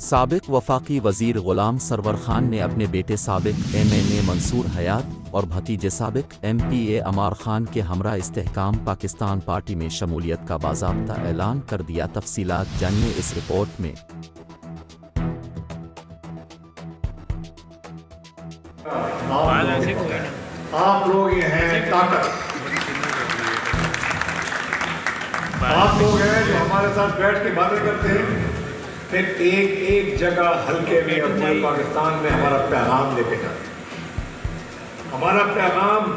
سابق وفاقی وزیر غلام سرور خان نے اپنے بیٹے سابق MNA منصور حیات اور بھتیجے سابق MPA عمار خان کے ہمراہ استحکام پاکستان پارٹی میں شمولیت کا باضابطہ اعلان کر دیا۔ تفصیلات جانیے اس رپورٹ میں۔ آپ لوگ یہ ہیں طاقت، آپ لوگ ہیں جو ہمارے ساتھ بیٹھ کے باتیں کرتے ہیں، پھر ایک ایک جگہ حلقے میں اپنے پاکستان میں ہمارا پیغام لے کے جاتے ہیں۔ ہمارا پیغام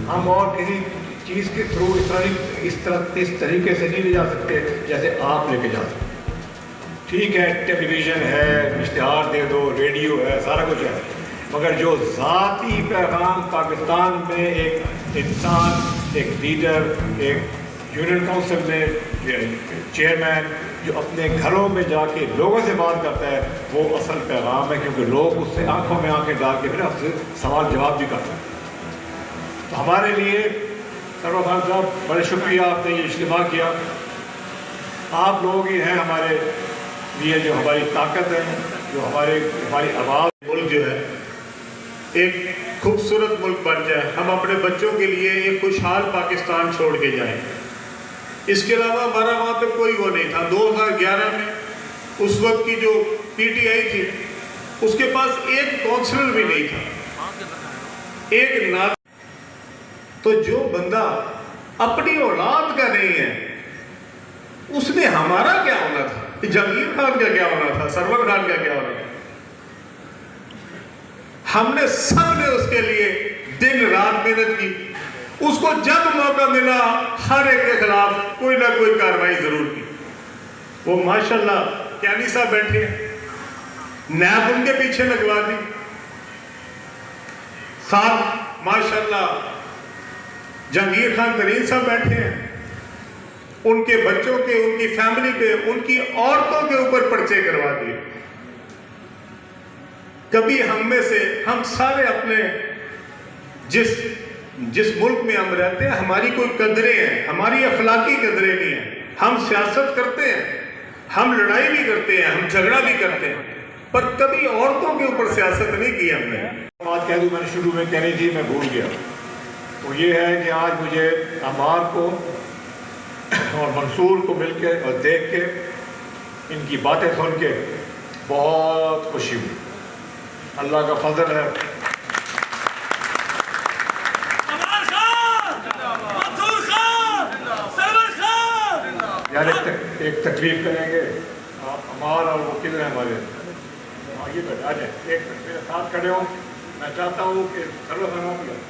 ہم اور کسی چیز کے تھرو اس طریقے سے نہیں لے جا سکتے جیسے آپ لے کے جا سکتے۔ ٹھیک ہے، ٹیلی ویژن ہے، اشتہار دے دو، ریڈیو ہے، سارا کچھ ہے، مگر جو ذاتی پیغام پاکستان میں ایک انسان، ایک لیڈر، ایک یونین کونسل میں چیئرمین جو اپنے گھروں میں جا کے لوگوں سے بات کرتا ہے، وہ اصل پیغام ہے، کیونکہ لوگ اس سے آنکھوں میں آنکھیں ڈال کے پھر آپ سے سوال جواب بھی کرتے ہیں۔ تو ہمارے لیے سرور خان صاحب بڑے شکریہ، آپ نے یہ اجتماع کیا۔ آپ لوگ ہی ہیں ہمارے لیے جو ہماری طاقت ہے، جو ہماری آواز۔ ملک جو ہے ایک خوبصورت ملک بن جائے، ہم اپنے بچوں کے لیے ایک خوشحال پاکستان چھوڑ کے جائیں۔ اس کے علاوہ ہمارا وہاں پہ کوئی وہ نہیں تھا۔ 2011 میں اس وقت کی جو PTI تھی، اس کے پاس ایک کونسلر بھی نہیں تھا، ایک نہ۔ تو جو بندہ اپنی اولاد کا نہیں ہے، اس نے ہمارا کیا ہونا تھا؟ جہانگیر خان کا کیا ہونا تھا؟ سرور خان کا کیا ہونا تھا؟ ہم نے سب نے اس کے لیے دن رات محنت کی۔ اس کو جب موقع ملا ہر ایک کے خلاف کوئی نہ کوئی کارروائی ضرور کی۔ وہ ماشاءاللہ کیانی صاحب بیٹھے ہیں، نیب ان کے پیچھے لگوا دی، ساتھ ماشاءاللہ جہانگیر خان ترین صاحب بیٹھے ہیں، ان کے بچوں کے، ان کی فیملی پہ، ان کی عورتوں کے اوپر پرچے کروا دیے۔ کبھی ہم میں سے، ہم سارے اپنے جس ملک میں ہم رہتے ہیں، ہماری کوئی قدریں ہیں، ہماری اخلاقی قدریں نہیں ہیں۔ ہم سیاست کرتے ہیں، ہم لڑائی بھی کرتے ہیں، ہم جھگڑا بھی کرتے ہیں، پر کبھی عورتوں کے اوپر سیاست نہیں کی ہم نے۔ بات کہہ دوں، میں نے شروع میں کہنی تھی، میں بھول گیا۔ وہ یہ ہے کہ آج مجھے عمار کو اور منصور کو مل کے اور دیکھ کے، ان کی باتیں سن کے بہت خوشی ہوئی۔ اللہ کا فضل ہے۔ یار ایک تکلیف کریں گے، عمار اور وہ کدھر ہیں ہمارے؟ آگے بیٹھ آ جائیں، ایک میرے ساتھ کھڑے ہوں۔ میں چاہتا ہوں کہ سرور خان آپ لوگ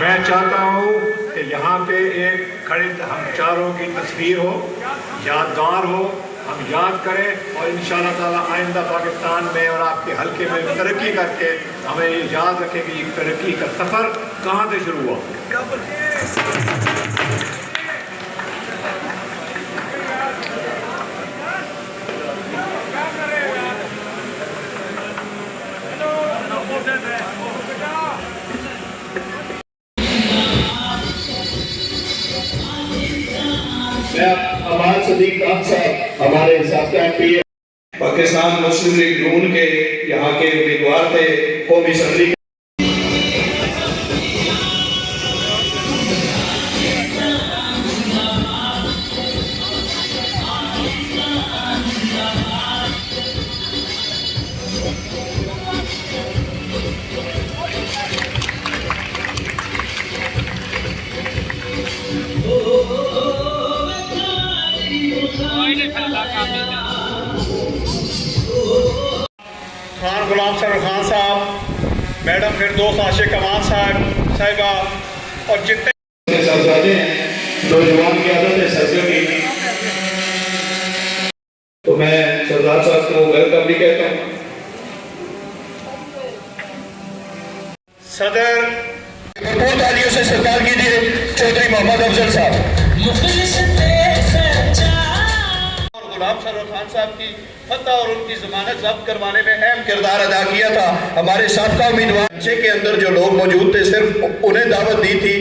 میں چاہتا ہوں کہ یہاں پہ ایک کھڑے ہم چاروں کی تصویر ہو، یادگار ہو، ہم یاد کریں، اور انشاءاللہ تعالیٰ آئندہ پاکستان میں اور آپ کے حلقے میں ترقی کر کے ہمیں یہ یاد رکھیں کہ یہ ترقی کا سفر کہاں سے شروع ہوا۔ عمار صدیق خان صاحب ہمارے ساتھ MPA پاکستان مسلم لیگ نون کے یہاں کے امیدوار تھے، قومی اسمبلی خان غلام سرور خان صاحب، میڈم فردوس عاشق امان صاحبہ اور جتنے صاحبزادے ہیں، نوجوان کی عادت ہے سرگرمی، تو میں سردار صاحب کو ویلکم بھی کہتا ہوں۔ صدر تعلیوں سے سرکار کیجیے چودھری محمد افضل صاحب۔ غلام سرور خان صاحب کی فتح اور ان کی ضمانت ضبط کروانے میں اہم کردار ادا کیا تھا۔ ہمارے سابقہ امیدوار کے اندر جو لوگ موجود تھے، صرف انہیں دعوت دی تھی۔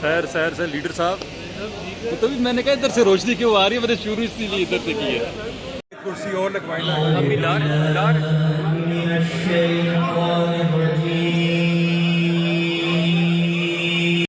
خیر سے لیڈر صاحب تو بھی میں نے کہا ادھر سے روشنی کیوں آ رہی ہے، میں نے شروع اسی لیے ادھر سے کی ہے. کرسی اور لگوائیں ابھی لاڈ